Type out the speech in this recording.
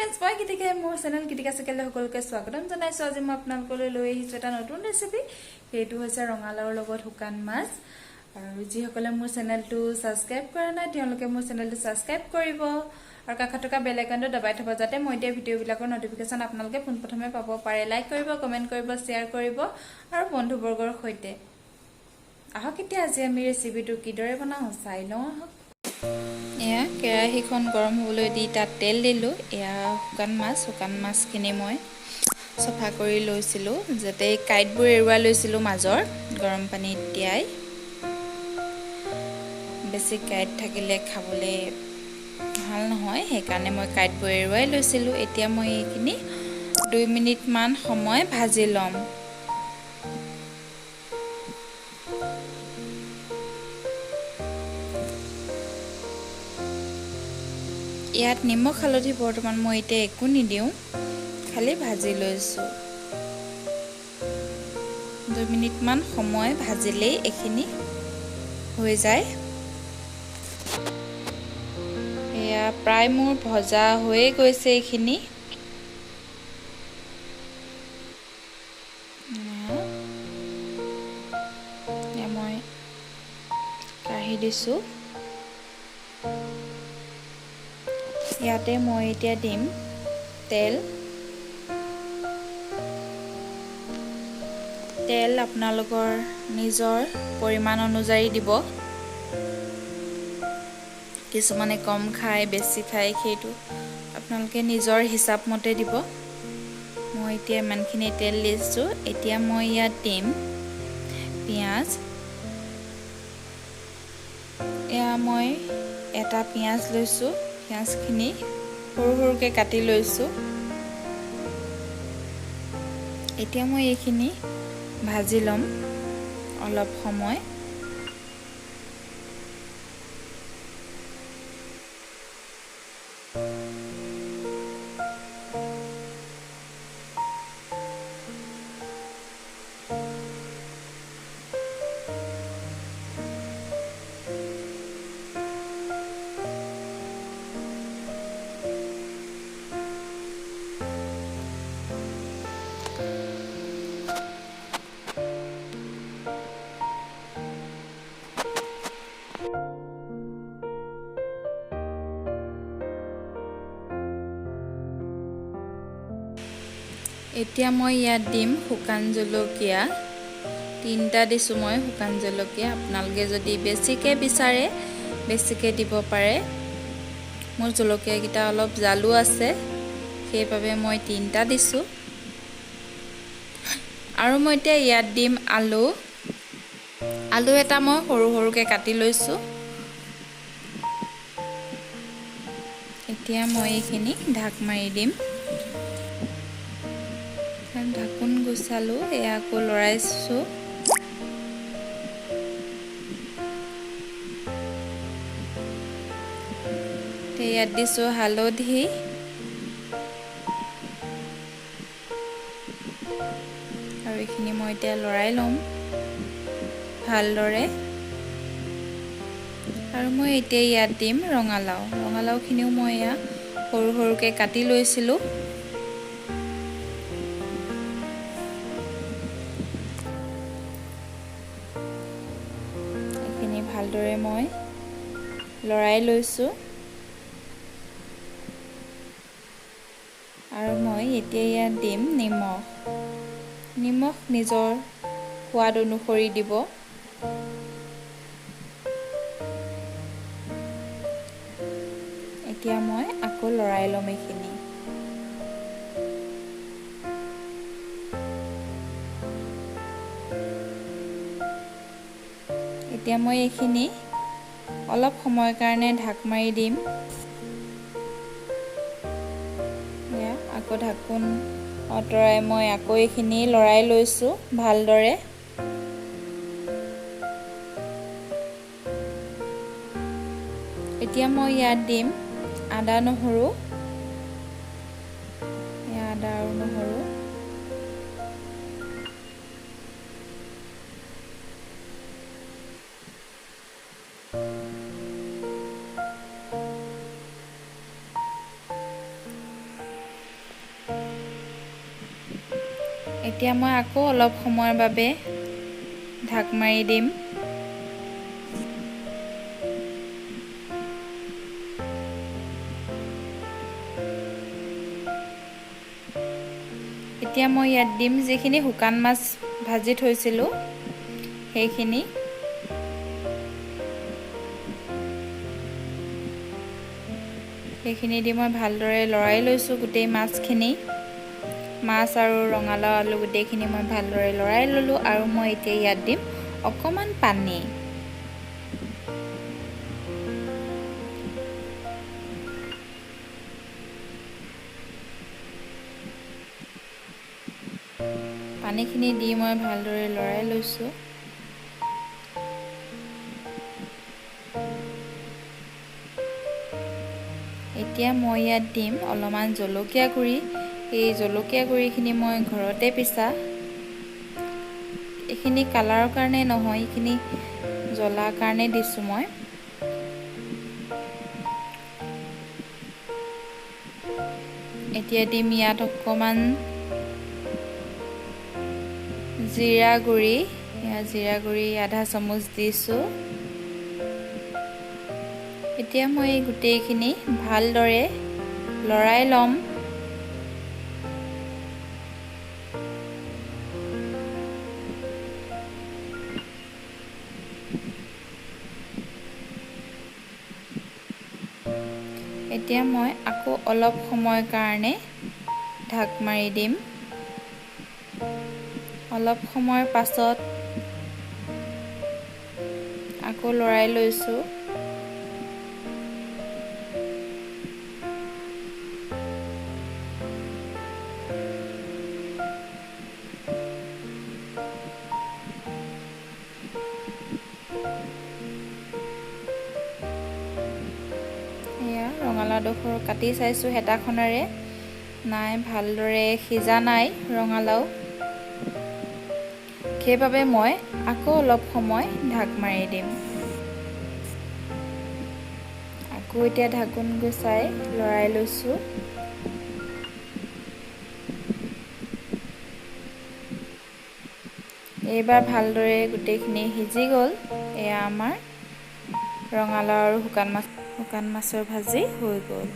Friends मैं गीतिका मोर channel गीतिका सकले সকলকে স্বাগতম জনাইছো আজি মই আপোনালোকলৈ লৈ আহিছো এটা নতুন ৰেচিপি সেইটো হৈছে ৰঙালাওৰ লগত শুকান মাছ আৰু যি সকলে মোৰ চেনেলটো সাবস্ক্ৰাইব কৰা নাই তেওঁলোকে মোৰ চেনেলটো সাবস্ক্ৰাইব কৰিব আৰু কাষত থকা বেল আইকনটো দবাই থব যাতে মই দিয়া ভিডিঅ'বিলাকৰ নটিফিকেশন আপোনালোকে পোনপ্ৰথমে পাব পাৰে লাইক কৰিব কমেন্ট কৰিব শেয়াৰ কৰিব আৰু বন্ধুবৰ্গৰ সৈতে আহক এতিয়া আজি আমি ৰেচিপিটো কিদৰে বনাও চাই লওঁ এয়া কেৰাহীখন গৰম হ'বলৈ দি তাত তেল দিলো এয়া শুকান মাছখিনি মই সফা কৰি লৈছিলো যাতে কাইটবোৰ এৰুৱা লৈছিলো মাজৰ গৰম পানীত তিয়াই বেছি কাইট থাকিলে খাবলৈ ভাল নহয় সেইকাৰণে মই কাইটবোৰ এৰুৱাই লৈছিলো এতিয়া মই এইখিনি 2 মিনিট মান সময় ভাজি লম ইয়াত নিমখ হালধি বৰ্তমান মই এতিয়া একো নিদিও খালি ভাজি লৈছো 2 মিনিট মান সময় ভাজিলেই এখিনি হৈ যায় এয়া প্ৰায় মোৰ ভজা হৈ গৈছে এখিনি মই কাঢ়ি দিছো ইয়াতে মই এতিয়া দিম তেল আপোনালোকৰ নিজৰ পৰিমাণ অনুযায়ী দিব কিছুমানে কম খায় বেছি খায় সেইটো আপোনালোকে নিজৰ হিচাপ মতে দিব মই এতিয়া মানখিনি তেল দিছো এতিয়া মই ইয়াত দিম পিয়াজ এয়া মই এটা পিয়াজ লৈছো পিয়াজখিনি সৰু সৰুকৈ কাটি লৈছো এতিয়া মই এইখিনি ভাজি লম অলপ সময় এতিয়া মই ইয়াত দিম শুকান জলকীয়া 3টা দিছো মই শুকান জলকীয়া আপোনালোকে যদি বেছিকে বিচাৰে বেছিকে দিব পাৰে মোৰ জলকীয়া কিটা অলপ জালু আছে সেইভাবে মই 3টা দিছো আৰু মই এতিয়া ইয়াত দিম আলু এটা মই সৰু সৰুকে কাটি লৈছো এতিয়া মই এইখিনি ঢাক মাৰি দিম ঢাকুন গুছালো এয়া আকৌ লৰাইছো ইয়াত দিছো হালধি আৰু এইখিনি মই এতিয়া লৰাই লম ভালদৰে আৰু মই এতিয়া ইয়াত দিম ৰঙালাওখিনিও মই ইয়া সৰু সৰুকে কাটি লৈছিলো এইখিনি ভালদৰে মই লৰাই লৈছো আৰু মই এতিয়া ইয়াত দিম নিমখ নিজৰ সোৱাদ অনুসৰি দিব এতিয়া মই আকৌ লৰাই লম এইখিনি এতিয়া মই এইখিনি অলপ সময়ৰ কাৰণে ঢাক মাৰি দিম আকৌ ঢাকুন অতৰাই মই আকৌ এইখিনি লৰাই লৈছো ভালদৰে এতিয়া মই ইয়াত দিম আদা নহৰু এতিয়া মই আকৌ অলপ সময়ৰ বাবে ঢাক মাৰি দিম। এতিয়া মই ইয়াত দিম যিখিনি শুকান মাছ ভাজি থৈছিলোঁ সেইখিনি। সেইখিনি দি মই ভালদৰে লৰাই লৈছোঁ গোটেই মাছখিনি। মাছ আৰু ৰঙালাও আলু গোটেইখিনি মই ভালদৰে লৰাই ল'লোঁ আৰু মই এতিয়া ইয়াত দিম অকণমান পানী। পানীখিনি দি মই ভালদৰে লৰাই লৈছোঁ। এতিয়া মই ইয়াত দিম অলপমান জলকীয়া গুড়ি। এই জলকীয়া গুড়িখিনি মই ঘৰতে পিছা। এইখিনি কালাৰৰ কাৰণে নহয়, এইখিনি জ্বলাৰ কাৰণে দিছোঁ মই। এতিয়া দিম ইয়াত অকণমান জিৰা গুড়ি। জিৰা গুড়ি আধা চামুচ দিছোঁ। এতিয়া মই এই গোটেইখিনি ভালদৰে লৰাই ল'ম। এতিয়া মই আকৌ অলপ সময়ৰ কাৰণে ঢাক মাৰি দিম। অলপ সময়ৰ পাছত আকৌ লৰাই লৈছোঁ। এয়া ৰঙালাওডোখৰ কাটি চাইছোঁ হেতাখনেৰে, নাই ভালদৰে সিজা নাই ৰঙালাও। সেইবাবে মই আকৌ অলপ সময় ঢাক মাৰি দিম। আকৌ এতিয়া ঢাকোন গুচাই লৰাই লৈছোঁ। এইবাৰ ভালদৰে গোটেইখিনি সিজি গ'ল। এয়া আমাৰ ৰঙালাও আৰু শুকান মাছৰ ভাজি হৈ গ'ল।